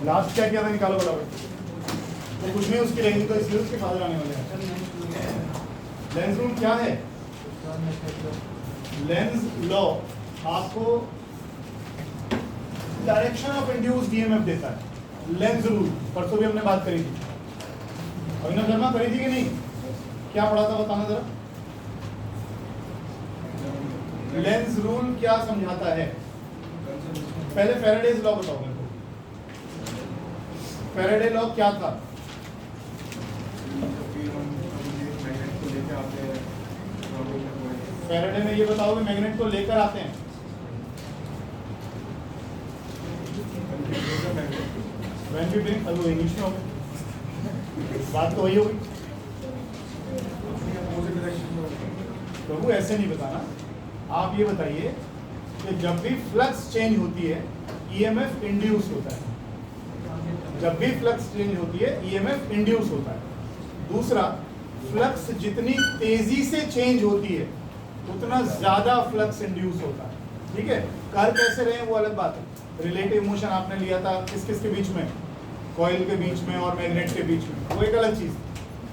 Last क्या किया था, निकालो बराबर। तो कुछ नहीं उसकी रहेगी, तो इसलिए उसके फादर आने वाले हैं। लेंस रूल क्या है? लेंस लॉ आपको डायरेक्शन ऑफ इंड्यूस्ड ईएमएफ देता है। लेंस रूल परसों भी हमने बात करी थी, अभिनव शर्मा करी थी कि नहीं? क्या पढ़ा था बताना जरा। लेंस रूल क्या समझाता है? पहले फैराडेज लॉ बताओ मेरे को। फैराडे लॉ क्या था? फैराडे में ये बताओ कि मैग्नेट को लेकर आते हैं। When we bring, अब इंग्लिश में होगी बात तो वही होगी। प्रभु ऐसे नहीं बताना, आप ये बताइए कि जब भी फ्लक्स चेंज होती है ईएमएफ इंड्यूस होता है। जब भी फ्लक्स चेंज होती है ईएमएफ इंड्यूस होता है। दूसरा, फ्लक्स जितनी तेजी से चेंज होती है उतना ज्यादा फ्लक्स इंड्यूस होता है। ठीक है, कर कैसे रहे वो अलग बात है। रिलेटिव मोशन आपने लिया था किस किस के बीच में? कॉइल के बीच में और मैग्नेट के बीच में, वो एक अलग चीज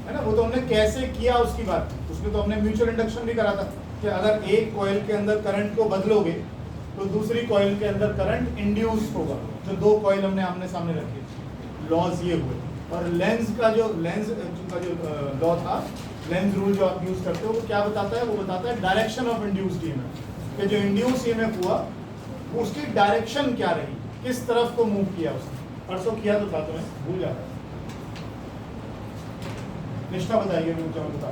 है ना। वो तो हमने कैसे किया उसकी बात, उसमें तो हमने म्यूचुअल इंडक्शन भी करा था कि अगर एक कॉइल के अंदर करंट को बदलोगे तो दूसरी कॉइल के अंदर करंट इंड्यूस होगा। जो दो कॉइल हमने आमने सामने रखे, लॉज ये हुए। और लेंस का जो लॉ था, लेंस रूल जो आप यूज करते हो, वो क्या बताता है? वो बताता है डायरेक्शन ऑफ इंड्यूस्ड ईएमएफ, कि जो इंड्यूस ईएमएफ हुआ उसकी डायरेक्शन क्या रही, किस तरफ को मूव किया उसने। परसों किया तो था, तुम्हें भूल जाता है। निष्ठा बताइए मुझे, मैं बता।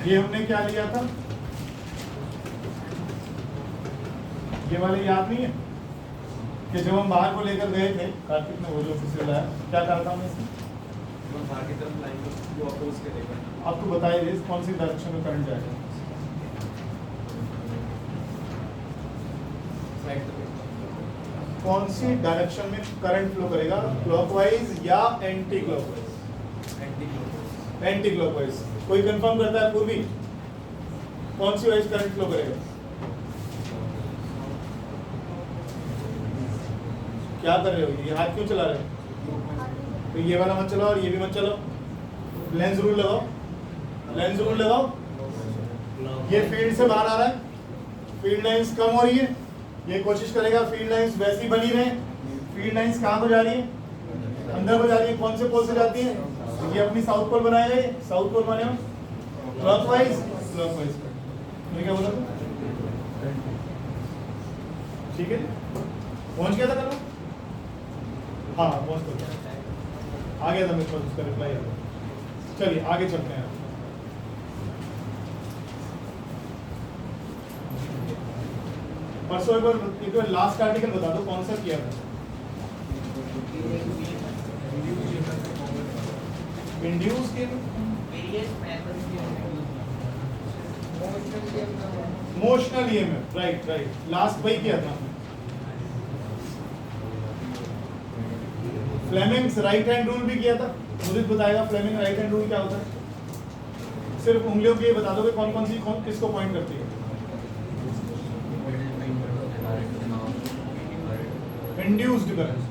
ये हमने क्या लिया था? ये वाले याद नहीं है कि जब हम बाहर को लेकर गए थे, कार्तिक ने वो जो ऑफिस लाया, क्या कहा था हमने इसमें? बाहर की तरफ लाएंगे जो अपोज करेगा। आपको बताइए कौन सी डायरेक्शन में करंट जाएगा? कौन सी डायरेक्शन में करंट फ्लो करेगा, क्लॉकवाइज या एंटी क्लॉकवाइज? Anti clockwise. कोई कंफर्म करता है पूर्वी कौन सी वाइज करंट फ्लो करेगा? क्या कर रहे हो, ये हाथ क्यों चला रहे हो? तो ये वाला मत चलाओ और ये भी मत चलाओ। लेंस रूल लगाओ, लेंस रूल लगाओ। ये फील्ड से बाहर आ रहा है, फील्ड लाइंस कम हो रही है, ये कोशिश करेगा फील्ड लाइंस वैसी बनी रहे। फील्ड लाइंस कहाँ को जा रही है? अंदर को जा रही है। कौन से पोल से जाती है? ये अपनी साउथ पोल बनाएगा, ये साउथ पोल बने क्लॉकवाइज। क्लॉकवाइज मैं क्या बोला? ठीक है, पहुंच गया था कल? हाँ पहुंच तो गया, आ गया था मेरे पास उसका रिप्लाई। चलिए आगे चलते हैं। परसों एक बार लास्ट आर्टिकल बता दो कौन सा किया था? इंड्यूस के motional EMF, right right, last वही किया था। फ्लेमिंग्स राइट हैंड रूल भी किया था। मुझे बताएगा फ्लेमिंग राइट हैंड रूल क्या होता है? सिर्फ उंगलियों के बता दोगे कौन कौन सी किसको पॉइंट करती है? इंड्यूस्ड करंट,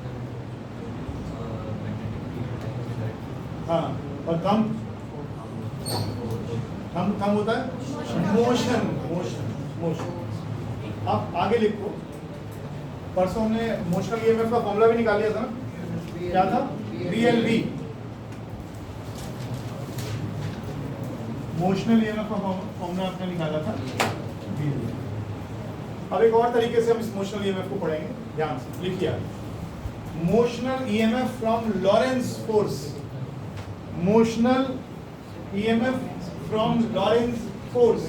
हाँ, और थंब थंब होता है मोशन, मोशन मोशन। आप आगे लिखो, परसों हमने मोशनल ईएमएफ का फॉर्मूला भी निकाल लिया था ना, क्या था? BLV, मोशनल ईएमएफ का फॉर्मूला आपने निकाला था BLV। अब एक और तरीके से हम इस मोशनल ईएमएफ को पढ़ेंगे, ध्यान से लिखिए। Motional EMF from Lawrence force, motional EMF from Lawrence force.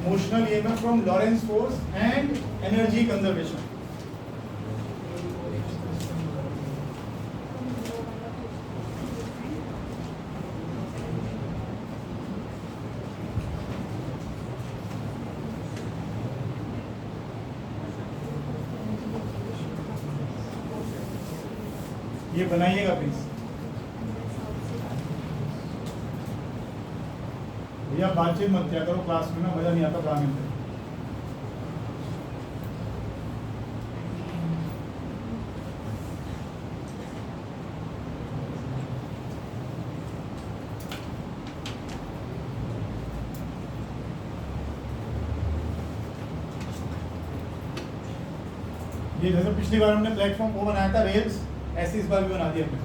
Motional EMF from Lorentz force and energy conservation. ये बनाइएगा प्लीज भैया, बातचीत मत किया करो क्लास में ना, मजा नहीं आता पढ़ाने में। ये जैसे पिछली बार हमने प्लेटफॉर्म वो बनाया था रेल्स, ऐसे इस बार भी बना दिया हमने।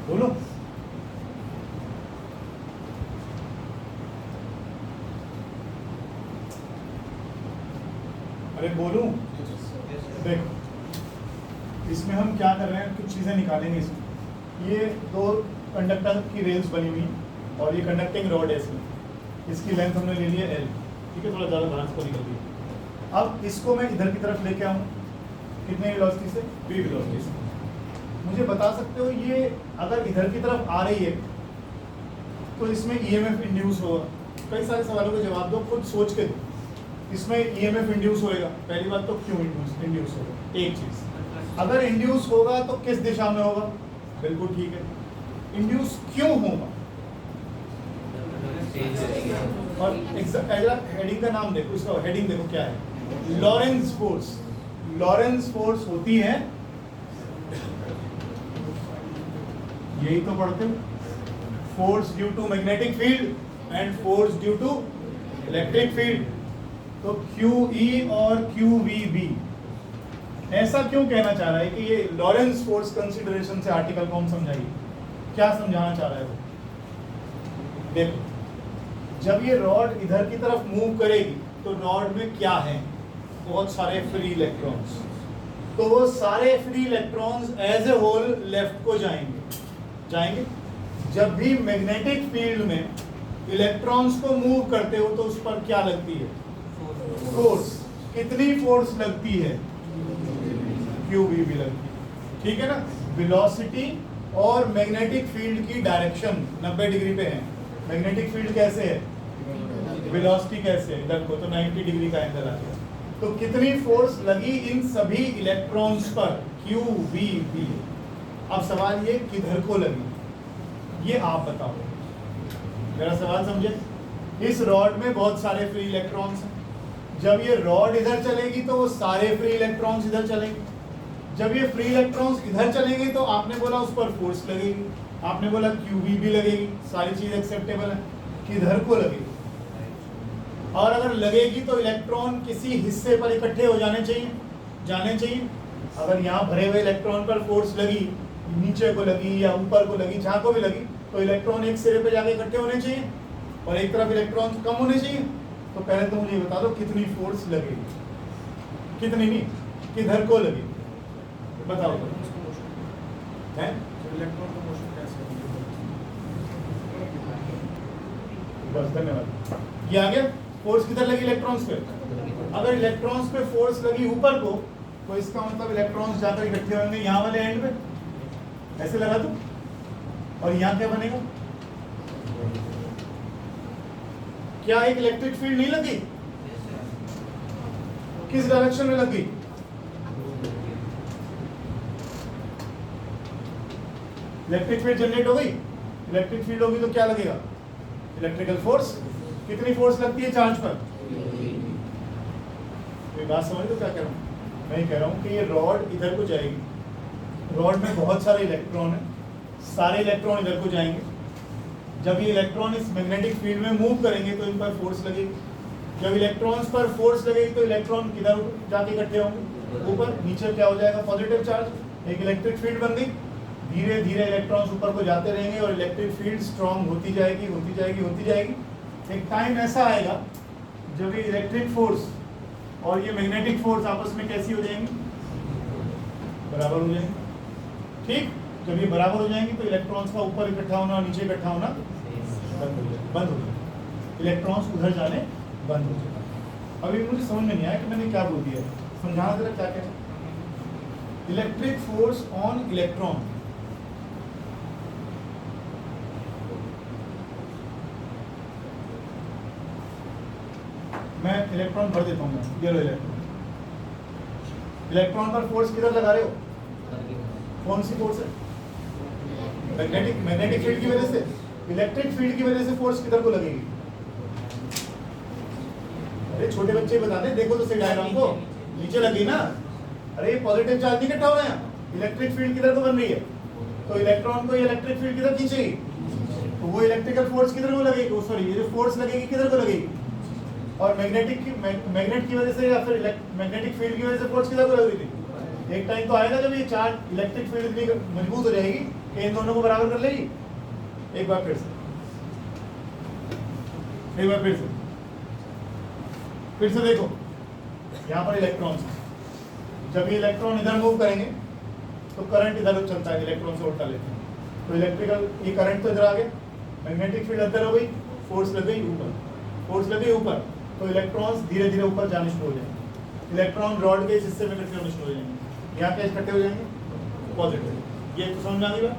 बोलो अरे बोलूं, देखो इसमें हम क्या कर रहे हैं, कुछ चीजें निकालेंगे इसमें। ये दो कंडक्टर की रेल्स बनी हुई हैं और ये कंडक्टिंग रॉड है इसमें, इसकी लेंथ हमने ले ली है L, ठीक है, थोड़ा ज़्यादा बाहर को निकल दिया। अब इसको मैं इधर की तरफ लेके आऊँ, कितने वेलोसिटी से, v वेलोसिटी से। मुझे बता सकते हो ये अगर इधर की तरफ आ रही है तो इसमें EMF इंड्यूस होगा। कई सारे सवालों के जवाब दो, खुद सोच के दो। इसमें EMF इंड्यूस होएगा, पहली बात तो क्यों इंड्यूस होगा, एक चीज अगर इंड्यूस होगा तो किस दिशा में होगा, बिल्कुल ठीक है। इंड्यूस क्यों होगा, और हेडिंग का नाम देखो, इसका हेडिंग देखो क्या है, लॉरेंस फोर्स। लॉरेंस फोर्स होती है, यही तो पढ़ते हो, force due to magnetic field and force due to electric field. तो QE और QVB ऐसा क्यों कहना चाह रहा है कि ये लॉरेंस फोर्स कंसीडरेशन से आर्टिकल को हम समझाइए, क्या समझाना चाह रहा है वो। देखो जब ये रॉड इधर की तरफ मूव करेगी तो रॉड में क्या है, बहुत सारे फ्री इलेक्ट्रॉन्स, तो वो सारे free electrons as a whole left को जाएंगे। जब भी मैग्नेटिक फील्ड में इलेक्ट्रॉन्स को मूव करते हो तो उस पर क्या लगती है, फोर्स। कितनी फोर्स लगती है, QVB लगती है, ठीक है ना। वेलोसिटी और मैग्नेटिक फील्ड की डायरेक्शन 90 डिग्री पे है। मैग्नेटिक फील्ड कैसे है, वेलोसिटी कैसे है, इधर को, तो 90 डिग्री का एंगल आ गया। तो कितनी फोर्स लगी इन सभी इलेक्ट्रॉन्स पर, QVB। अब सवाल ये किधर को लगी, ये आप बताओ, मेरा सवाल समझे। इस रॉड में बहुत सारे फ्री इलेक्ट्रॉन्स हैं, जब ये रॉड इधर चलेगी तो वो सारे फ्री इलेक्ट्रॉन्स इधर चलेंगे। जब ये फ्री इलेक्ट्रॉन्स इधर चलेंगे तो आपने बोला उस पर फोर्स लगेगी, आपने बोला QVB लगेगी, सारी चीज एक्सेप्टेबल है। किधर को लगेगी, और अगर लगेगी तो इलेक्ट्रॉन किसी हिस्से पर इकट्ठे हो जाने चाहिए। अगर यहाँ भरे हुए इलेक्ट्रॉन पर फोर्स लगी, नीचे को लगी या ऊपर को लगी, जहाँ को भी लगी, तो इलेक्ट्रॉन एक सिरे पे जाके इकट्ठे होने चाहिए और एक तरफ इलेक्ट्रॉन कम होने चाहिए। तो पहले तो मुझे बता दो कितनी फोर्स लगेगी, कितनी नहीं, किधर को लगेगी, बताओ तो। है इलेक्ट्रॉन का मोशन कैसे बस, धन्यवाद। ये आ गया, फोर्स किधर लगी, इलेक्ट्रॉन्स पे। अगर इलेक्ट्रॉन्स पे फोर्स लगी ऊपर को तो इसका मतलब इलेक्ट्रॉन्स जाकर इकट्ठे होंगे यहाँ वाले एंड पे, ऐसे लगा दो, और यहाँ क्या बनेगा, क्या एक इलेक्ट्रिक फील्ड नहीं लगी, किस डायरेक्शन में लगी, इलेक्ट्रिक फील्ड जनरेट हो गई। इलेक्ट्रिक फील्ड होगी तो क्या लगेगा, इलेक्ट्रिकल फोर्स। कितनी फोर्स लगती है चार्ज पर, कोई बात समझ लो क्या कह रहा हूँ। मैं कह रहा हूँ कि ये रॉड इधर को जाएगी, रॉड में बहुत सारे इलेक्ट्रॉन है, सारे इलेक्ट्रॉन इधर को जाएंगे। जब ये इलेक्ट्रॉन इस मैग्नेटिक फील्ड में मूव करेंगे तो इन पर फोर्स लगेगी। जब इलेक्ट्रॉन्स पर फोर्स लगेगी तो इलेक्ट्रॉन किधर जाके इकट्ठे होंगे, ऊपर। नीचे क्या हो जाएगा, पॉजिटिव चार्ज, एक इलेक्ट्रिक फील्ड बन गई। धीरे धीरे इलेक्ट्रॉन्स ऊपर को जाते रहेंगे और इलेक्ट्रिक फील्ड स्ट्रॉन्ग होती जाएगी। एक टाइम ऐसा आएगा जब ये इलेक्ट्रिक फोर्स और ये मैग्नेटिक फोर्स आपस में कैसी हो जाएंगी, बराबर हो जाएंगे। ठीक, जब ये बराबर हो जाएंगे तो इलेक्ट्रॉन्स का ऊपर इकट्ठा होना और नीचे इकट्ठा होना बंद हो जाएगा, इलेक्ट्रॉन्स उधर जाने बंद हो जाएगा। अभी मुझे समझ में नहीं आया कि मैंने क्या बोल दिया, समझाना जरा क्या क्या है। इलेक्ट्रिक फोर्स ऑन इलेक्ट्रॉन, मैं इलेक्ट्रॉन भर देता हूँ, मैं ये लो इलेक्ट्रॉन पर फोर्स किधर लगा रहे हो, कौन सी फोर्स है, मैग्नेटिक फील्ड की वजह से, इलेक्ट्रिक फील्ड की वजह से फोर्स किधर को लगेगी। अरे छोटे बच्चे बताते हैं, देखो तो सही डायग्राम को, नीचे लगी ना। अरे ये पॉजिटिव चार्ज इकट्ठा हो रहा है, इलेक्ट्रिक फील्ड किधर को बन रही है, तो इलेक्ट्रॉन को ये इलेक्ट्रिक फील्ड किधर खींचेगी, तो वो इलेक्ट्रिकल फोर्स किधर को लगेगी, सॉरी ये जो फोर्स लगेगी किधर को लगेगी, और मैग्नेट की वजह से या फिर मैग्नेटिक फील्ड की वजह से फोर्स किधर को लगेगी। एक टाइम तो आएगा जब ये चार्ज इलेक्ट्रिक फील्ड इतनी मजबूत हो जाएगी कि इन दोनों को बराबर कर लेगी। एक बार फिर से, एक बार फिर से देखो, यहाँ पर इलेक्ट्रॉन्स, जब ये इलेक्ट्रॉन इधर मूव करेंगे तो करंट इधर चलता है, इलेक्ट्रॉन से उल्टा लेते हैं, तो इलेक्ट्रिकल ये करंट तो इधर आ गया, मैग्नेटिक फील्ड अंदर हो गई, फोर्स लग गई ऊपर, फोर्स लगी ऊपर, तो इलेक्ट्रॉन्स धीरे धीरे ऊपर जाने शुरू हो जाएंगे, इलेक्ट्रॉन रॉड के इस हिस्से में इकट्ठे होने शुरू हो जाएंगे, यहाँ पे इकट्ठे हो जाएंगे पॉजिटिव। ये तो समझ में आ गया,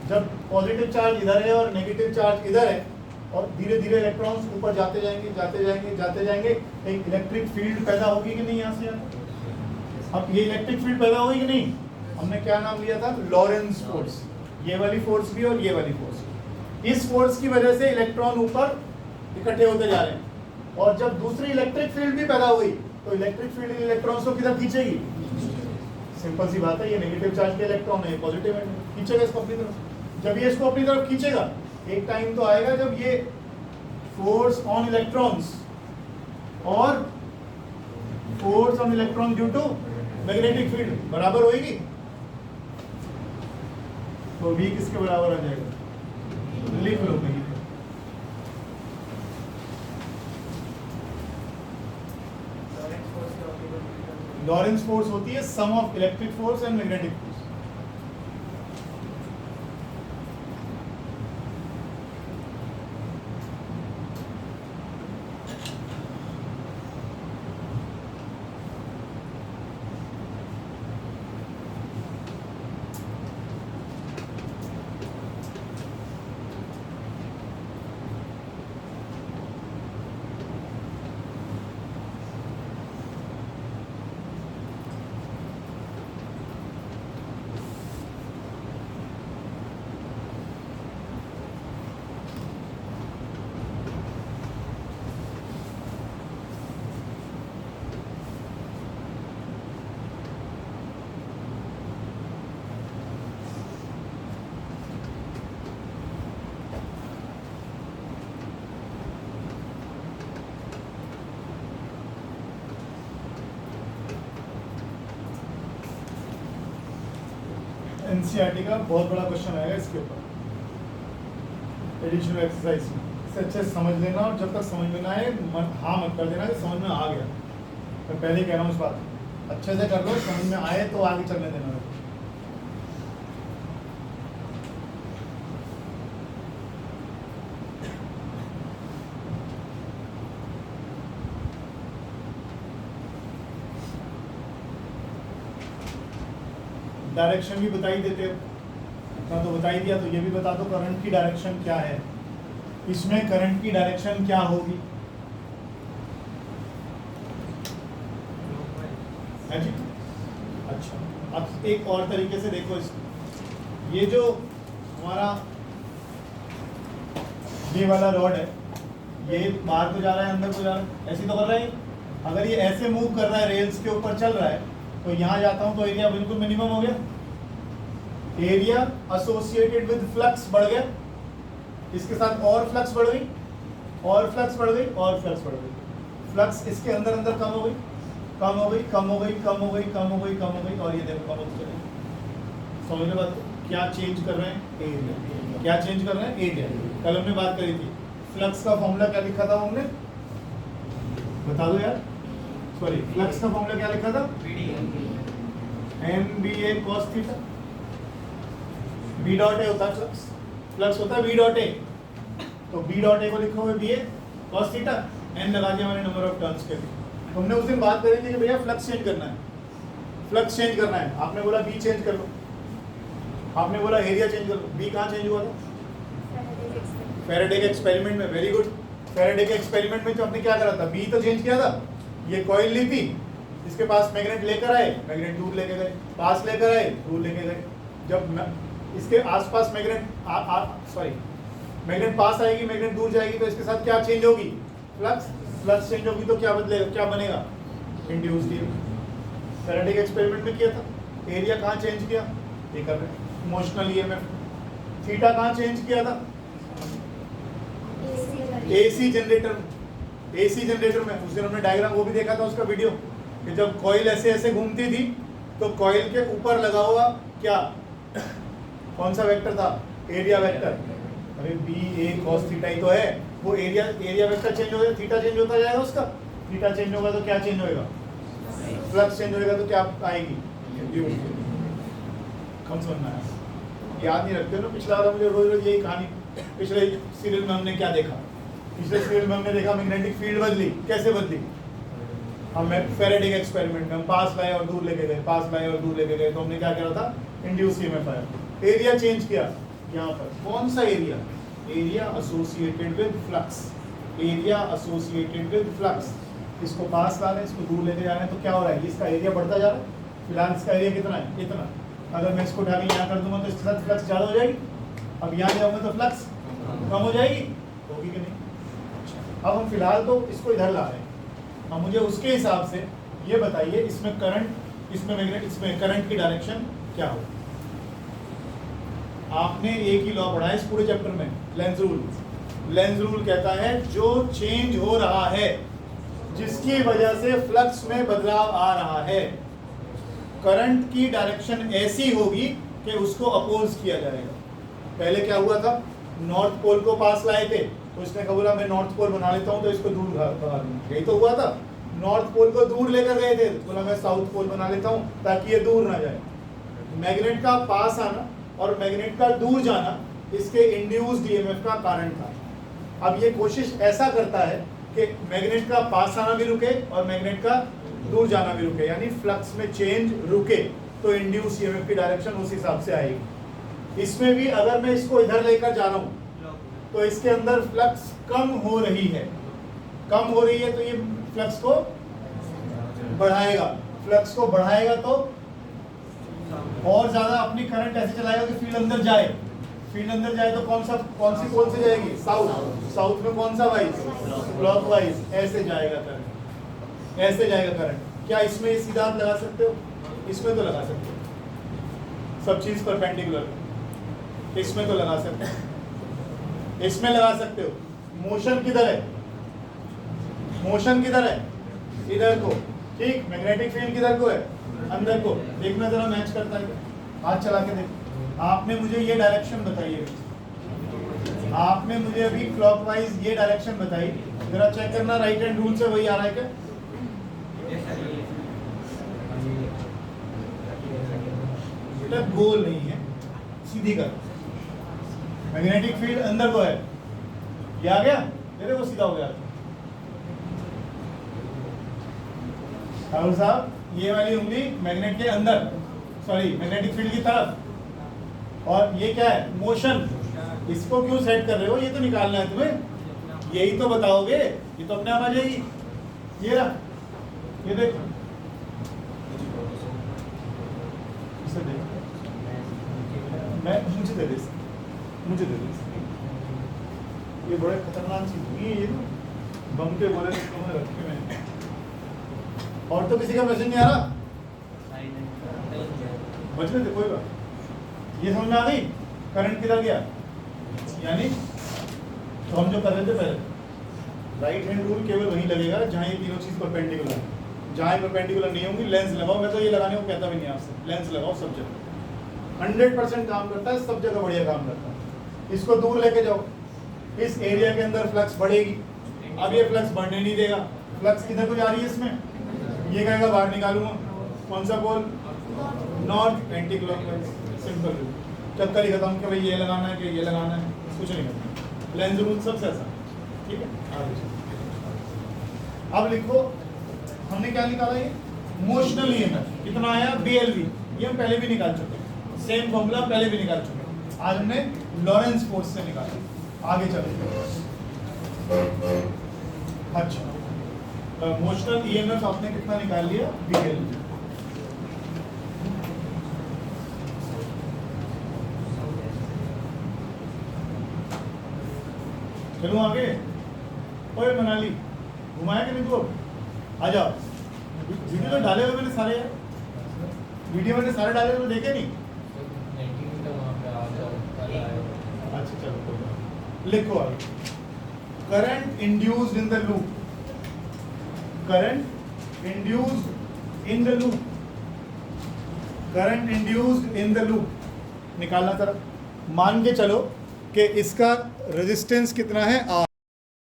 जब पॉजिटिव चार्ज इधर है और नेगेटिव चार्ज इधर है और धीरे धीरे इलेक्ट्रॉन्स ऊपर जाते जाएंगे जाते जाएंगे जाते जाएंगे, एक इलेक्ट्रिक फील्ड पैदा होगी कि नहीं यहाँ से यहाँ। अब ये इलेक्ट्रिक फील्ड पैदा होगी कि नहीं, हमने क्या नाम लिया था, लॉरेंस फोर्स, ये वाली फोर्स भी और ये वाली फोर्स। इस फोर्स की वजह से इलेक्ट्रॉन ऊपर इकट्ठे होते जा रहे हैं, और जब दूसरी इलेक्ट्रिक फील्ड भी पैदा हुई तो इलेक्ट्रिक फील्ड इलेक्ट्रॉन्स को किधर खींचेगी। सिंपल सी बात है, ये नेगेटिव चार्ज के इलेक्ट्रॉन है, पॉजिटिव है, खींचेगा इसको अपनी तरफ। जब ये इसको अपनी तरफ खींचेगा, एक टाइम तो आएगा जब ये फोर्स ऑन इलेक्ट्रॉन्स और force on electron due to magnetic field बराबर होगी, तो V किसके बराबर आ जाएगा, लिख लो भाई, लॉरेंस फोर्स होती है sum of electric force and magnetic force. NCERT का बहुत बड़ा क्वेश्चन आएगा इसके ऊपर, एडिशनल एक्सरसाइज में, इसे अच्छे से समझ लेना, और जब तक समझ में ना आए हाँ मत कर देना कि समझ में आ गया। मैं पहले ही कह रहा हूँ इस बात, अच्छे से कर लो, समझ में आए तो आगे चलने देना। डायरेक्शन भी बता ही देते हो, इतना तो बता ही दिया, तो ये भी बता दो करंट की डायरेक्शन क्या है, इसमें करंट की डायरेक्शन क्या होगी, है जी। अच्छा, अब एक और तरीके से देखो इसको, ये जो हमारा ये वाला रॉड है, ये बाहर को जा रहा है अंदर को जा रहा है, ऐसे तो कर रहा है। अगर ये ऐसे मूव कर रहा है, रेल्स के ऊपर चल रहा है, तो यहाँ जाता हूँ तो एरिया बिल्कुल मिनिमम हो गया, एरिया एसोसिएटेड विद फ्लक्स बढ़ गया, इसके साथ और फ्लक्स बढ़ गई, और फ्लक्स बढ़ गई, और फ्लक्स बढ़ गई, फ्लक्स इसके अंदर अंदर कम हो गई, कम हो गई, कम हो गई, कम हो गई, कम हो गई, कम हो गई, और ये देखो कम होती चलेगी। समझ लो बात, क्या चेंज कर रहे हैं, एरिया। क्या चेंज कर रहे हैं, एरिया। कल हमने बात करी थी, फ्लक्स का फॉर्मूला क्या लिखा था हमने, बता दो यार, सॉरी फ्लक्स का फॉर्मूला क्या लिखा था, MBA cos theta, B dot A होता है फ्लक्स, फ्लक्स होता है B डॉट ए, तो B डॉट ए को लिखोगे BA cos थीटा, n लगा दिया मैंने नंबर ऑफ टर्न्स के लिए। हमने उस दिन बात करी थी कि भैया फ्लक्स चेंज करना है, फ्लक्स चेंज करना है, आपने बोला B चेंज कर लो, आपने बोला एरिया चेंज कर लो। B कहाँ चेंज हुआ था? फैराडे के एक्सपेरिमेंट में। Very good. फैराडे के एक्सपेरिमेंट में तो आपने क्या करा था? B तो चेंज किया था, ये कॉइल ली थी, इसके पास मैग्नेट लेकर आए, मैग्नेट दूर लेके गए, पास लेकर आए, दूर लेके गए। जब इसके आसपास मैग्नेट सॉरी मैग्नेट पास आएगी, मैग्नेट दूर जाएगी, तो इसके साथ क्या चेंज होगी? फ्लक्स। फ्लक्स चेंज होगी तो क्या बदलेगा, क्या बनेगा? Induced EMF. फैराडे के एक्सपेरिमेंट में किया था। एरिया कहाँ चेंज किया? ये कर रहे हैं, इमोशनल ईएमएफ। थीटा कहाँ चेंज किया था? एसी जनरेटर में। एसी जनरेटर में उस दिन हमने डायग्राम वो भी देखा था उसका वीडियो, कि जब कॉइल ऐसे ऐसे घूमती थी तो कॉइल के ऊपर लगा हुआ क्या, कौन सा वेक्टर था? Area vector. अरे बी ए cos थीटा ही तो है, वो एरिया वेक्टर चेंज हो जाएगा, थीटा चेंज होता जाएगा उसका। थीटा चेंज होगा तो क्या चेंज होएगा? फ्लक्स चेंज होएगा तो क्या आएगी? कम समझना है, याद नहीं रखते हो ना। पिछला वाला मुझे रोज रोज यही कहानी, पिछले सीरियल में हमने क्या देखा? पिछले सीरियल में हमने देखा मैग्नेटिक फील्ड बदली। कैसे बदली? हम फैराडे के एक्सपेरिमेंट में हम पास लाए और दूर लेके गए, पास लाए और दूर लेके गए, तो हमने क्या करा था? इंड्यूस ईएमएफ आया। एरिया चेंज किया यहाँ पर। कौन सा area? Area associated with flux. Area associated with flux. इसको पास ला रहे हैं, इसको दूर लेके जा रहे हैं, तो क्या हो रहा है? इसका एरिया बढ़ता जा रहा है। फिलहाल इसका एरिया कितना है? इतना। अगर मैं इसको उठा के यहाँ कर दूंगा तो इसके साथ फ्लक्स ज़्यादा हो जाएगी। अब यहाँ जाऊंगा तो फ्लक्स कम हो जाएगी, होगी कि नहीं? अब हम फिलहाल तो इसको इधर ला रहे हैं। अब मुझे उसके हिसाब से ये बताइए, इसमें करंट, इसमें मैग्नेट, इसमें करंट की डायरेक्शन क्या हो? आपने एक ही लॉ पढ़ा है इस पूरे चैप्टर में, लेंज रूल। लेंज रूल कहता है जो चेंज हो रहा है, जिसकी वजह से फ्लक्स में बदलाव आ रहा है, करंट की डायरेक्शन ऐसी होगी कि उसको अपोज किया जाएगा। पहले क्या हुआ था? नॉर्थ पोल को पास लाए थे, तो इसने कहा बोला मैं नॉर्थ पोल बना लेता हूँ तो इसको दूर भगा दूंगा। यही तो हुआ था। नॉर्थ पोल को दूर लेकर गए थे, बोला मैं साउथ पोल बना लेता हूँ ताकि ये दूर ना जाए। मैग्नेट का पास आना और मैग्नेट का दूर जाना इसके इंड्यूस्ड ईएमएफ का कारण था। अब ये कोशिश ऐसा करता है कि मैग्नेट का पास आना भी रुके और मैग्नेट का दूर जाना भी रुके, यानी फ्लक्स में चेंज रुके, तो इंड्यूस ईएमएफ की डायरेक्शन उस हिसाब से आएगी। इसमें भी अगर मैं इसको इधर लेकर जा रहा हूँ तो इसके अंदर फ्लक्स कम हो रही है, कम हो रही है, तो ये फ्लक्स को बढ़ाएगा। फ्लक्स को बढ़ाएगा तो और ज्यादा अपनी करंट ऐसे चलाएगा कि फील्ड अंदर जाए। फील्ड अंदर जाए तो कौन सी पोल से जाएगी? साउथ। साउथ में कौन सा वाइज? क्लॉकवाइज। ऐसे जाएगा करंट, ऐसे जाएगा करंट। क्या इसमें ये सीधा आप लगा सकते हो? इसमें तो लगा सकते हो, सब चीज परपेंडिकुलर। इसमें तो लगा सकते हो, इसमें लगा सकते हो। मोशन किधर है? मोशन किधर है? इधर को। ठीक, मैग्नेटिक फील्ड किधर को है? अंदर को। देखना जरा मैच करता है, हाथ चला के देख। आपने मुझे ये डायरेक्शन बताइए, आपने मुझे अभी क्लॉकवाइज ये डायरेक्शन बताई, जरा चेक करना राइट हैंड रूल से वही आ रहा है क्या? बेटा गोल नहीं है, सीधी कर। मैग्नेटिक फील्ड अंदर को है, ये आ गया, मेरे को सीधा हो गया। राहुल साहब, ये वाली उंगली मैग्नेट के अंदर, सॉरी मैग्नेटिक फील्ड की तरफ, और ये क्या है? मोशन। इसको क्यों सेट कर रहे हो? ये तो निकालना है तुम्हें, यही तो बताओगे, ये तो अपने आप आ जाएगी। ये रहा, ये देखो, इसे देखो, मैं मुझे दे दे, मुझे दे दे। ये बड़े खतरनाक चीज हुई है, ये तो बम के बोले तो रखे मैंने। और तो किसी का मैसेज नहीं आ रहा? बच गए थे, कोई बात। ये समझ में आ गई करंट किधर गया? यानी तो हम जो कर रहे थे पहले, राइट हैंड रूल केवल वहीं लगेगा जहाँ ये तीनों चीज परपेंडिकुलर है। जहाँ परपेंडिकुलर नहीं होंगी लेंस लगाओ। मैं तो ये लगाने को कहता भी नहीं आपसे, लेंस लगाओ सब जगह। 100% काम करता है, सब जगह बढ़िया काम करता है। इसको दूर लेके जाओ, इस एरिया के अंदर फ्लक्स बढ़ेगी। अब ये फ्लक्स बढ़ने नहीं देगा, फ्लक्स किधर को जा रही है इसमें? ये कहेगा बाहर निकालूंगा। कौन सा pole? North anticlockwise, simple rule. चक्कर ही खत्म कि भाई ये लगाना है कि ये लगाना है, कुछ नहीं करना। लेंज रूल सबसे आसान, ठीक है। आगे चलो। अब लिखो हमने क्या निकाला, ये मोशनल ईएमएफ कितना आया, BLV, ये हम पहले भी निकाल चुके हैं, सेम फॉर्मूला पहले भी निकाल चुके हैं। आज हमने लॉरेंस फोर्स से निकाला। आगे चलो। अच्छा, मोशनल ईएमएफ आपने कितना निकाल लिया, BLV। चलो आगे। ओए मनाली, घुमाया कि नहीं तू? आ जाओ। वीडियो तो डाले हुए मैंने सारे यार, वीडियो मैंने सारे डाले हुए, देखे नहीं? अच्छा चलो कोई बात। लिखो आगे, current induced in the loop, current induced in the loop, current induced in the loop निकालना जरा। मान के चलो कि इसका रेजिस्टेंस कितना है, R।